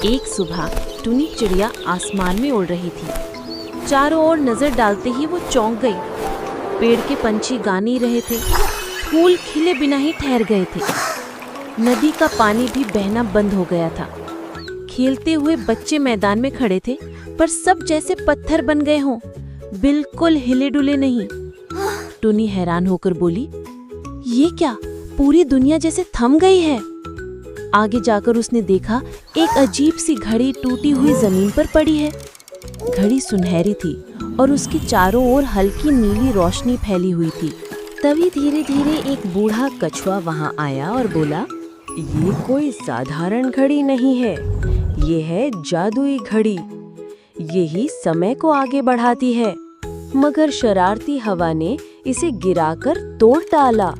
एक सुबह टुनी चिड़िया आसमान में उड़ रही थी। चारों ओर नजर डालते ही वो चौंक गई। पेड़ के पंछी गा नहीं रहे थे, फूल खिले बिना ही ठहर गए थे। नदी का पानी भी बहना बंद हो गया था। खेलते हुए बच्चे मैदान में खड़े थे, पर सब जैसे पत्थर बन गए हों, बिल्कुल हिले डुले नहीं। टुनी हैरान होकर बोली, ये क्या, पूरी दुनिया जैसे थम गई है। आगे जाकर उसने देखा एक अजीब सी घड़ी टूटी हुई जमीन पर पड़ी है। घड़ी सुनहरी थी और उसकी चारों ओर हल्की नीली रोशनी फैली हुई थी। तभी धीरे धीरे एक बूढ़ा कछुआ वहां आया और बोला, ये कोई साधारण घड़ी नहीं है, ये है जादुई घड़ी। यही समय को आगे बढ़ाती है, मगर शरारती हवा ने इसे गिराकर तोड़ डाला।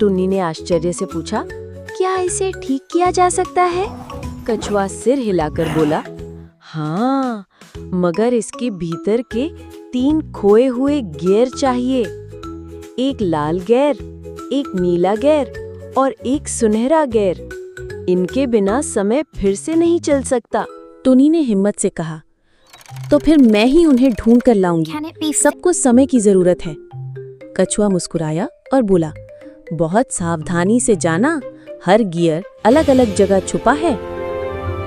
टुन्नी ने आश्चर्य से पूछा, क्या इसे ठीक किया जा सकता है? कछुआ सिर हिलाकर बोला, हाँ, मगर इसके भीतर के 3 खोए हुए गियर चाहिए। एक लाल गियर, एक नीला गियर और एक सुनहरा गियर। इनके बिना समय फिर से नहीं चल सकता। टुनी ने हिम्मत से कहा, तो फिर मैं ही उन्हें ढूंढ कर लाऊंगी, सबको समय की जरूरत है। कछुआ मुस्कुराया और बोला, बहुत सावधानी से जाना, हर गियर अलग अलग जगह छुपा है।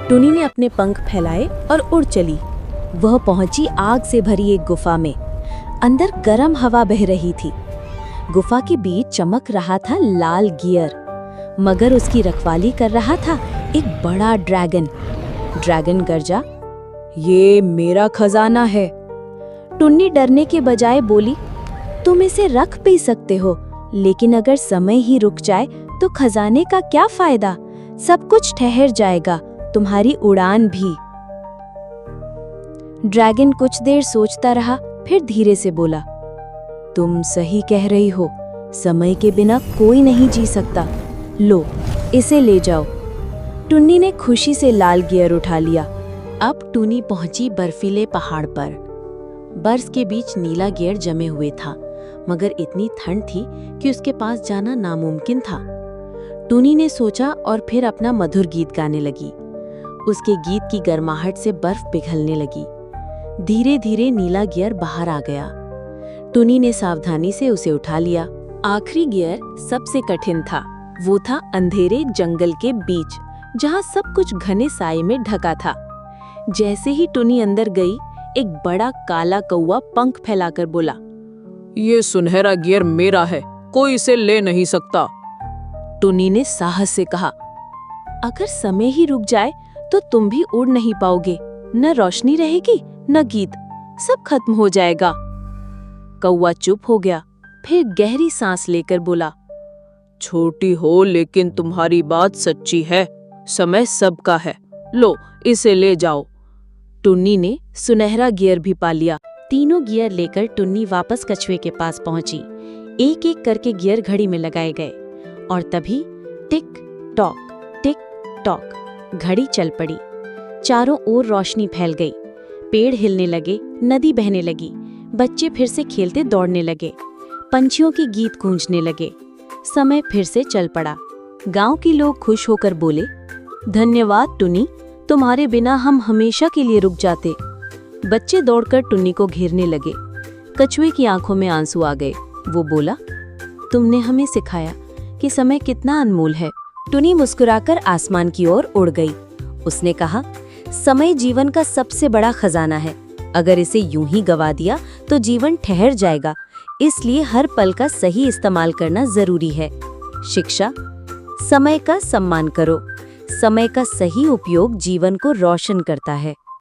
टुनी ने अपने पंख फैलाए और उड़ चली। वह पहुंची आग से भरी एक गुफा में। अंदर गर्म हवा बह रही थी। गुफा के बीच चमक रहा था लाल गियर, मगर उसकी रखवाली कर रहा था एक बड़ा ड्रैगन। ड्रैगन गरजा, ये मेरा खजाना है। टुन्नी डरने के बजाय बोली, तुम इसे रख भी सकते हो, लेकिन अगर समय ही रुक जाए तो खजाने का क्या फायदा? सब कुछ ठहर जाएगा, तुम्हारी उड़ान भी। ड्रैगन कुछ देर सोचता रहा, फिर धीरे से बोला, तुम सही कह रही हो, समय के बिना कोई नहीं जी सकता। लो, इसे ले जाओ। टुन्नी ने खुशी से लाल गियर उठा लिया। अब टुनी पहुंची बर्फीले पहाड़ पर। बर्फ के बीच नीला गियर जमे हुए था, मगर इतनी ठंड थी कि उसके पास जाना नामुमकिन था। टुनी ने सोचा और फिर अपना मधुर गीत गाने लगी। उसके गीत की गर्माहट से बर्फ पिघलने लगी। धीरे धीरे नीला गियर बाहर आ गया। टुनी ने सावधानी से उसे उठा लिया। आखिरी गियर सबसे कठिन था। वो था अंधेरे जंगल के बीच, जहाँ सब कुछ घने साए में ढका था। जैसे ही टुनी अंदर गई, एक बड़ा काला कौवा पंख फैलाकर बोला, ये सुनहरा गियर मेरा है, कोई इसे ले नहीं सकता। टुनी ने साहस से कहा, अगर समय ही रुक जाए तो तुम भी उड़ नहीं पाओगे, न रोशनी रहेगी न गीत, सब खत्म हो जाएगा। कौवा चुप हो गया, फिर गहरी सांस लेकर बोला, छोटी हो लेकिन तुम्हारी बात सच्ची है, समय सबका है, लो इसे ले जाओ। टुन्नी ने सुनहरा गियर भी पा लिया। तीनों गियर लेकर टुन्नी वापस कछुए के पास पहुंची। एक एक करके गियर घड़ी में लगाए गए और तभी टिक टॉक घड़ी चल पड़ी। चारों ओर रोशनी फैल गई। पेड़ हिलने लगे, नदी बहने लगी, बच्चे फिर से खेलते दौड़ने लगे, पंछियों के गीत गूंजने लगे। समय फिर से चल पड़ा। गांव के लोग खुश होकर बोले, धन्यवाद टुनी, तुम्हारे बिना हम हमेशा के लिए रुक जाते। बच्चे दौड़कर टुन्नी को घेरने लगे। कछुए की आंखों में आंसू आ गए। वो बोला, तुमने हमें सिखाया कि समय कितना अनमोल है। टुनी मुस्कुराकर आसमान की ओर उड़ गई। उसने कहा, समय जीवन का सबसे बड़ा खजाना है। अगर इसे यूं ही गवा दिया तो जीवन ठहर जाएगा। इसलिए हर पल का सही इस्तेमाल करना जरूरी है। शिक्षा, समय का सम्मान करो। समय का सही उपयोग जीवन को रोशन करता है।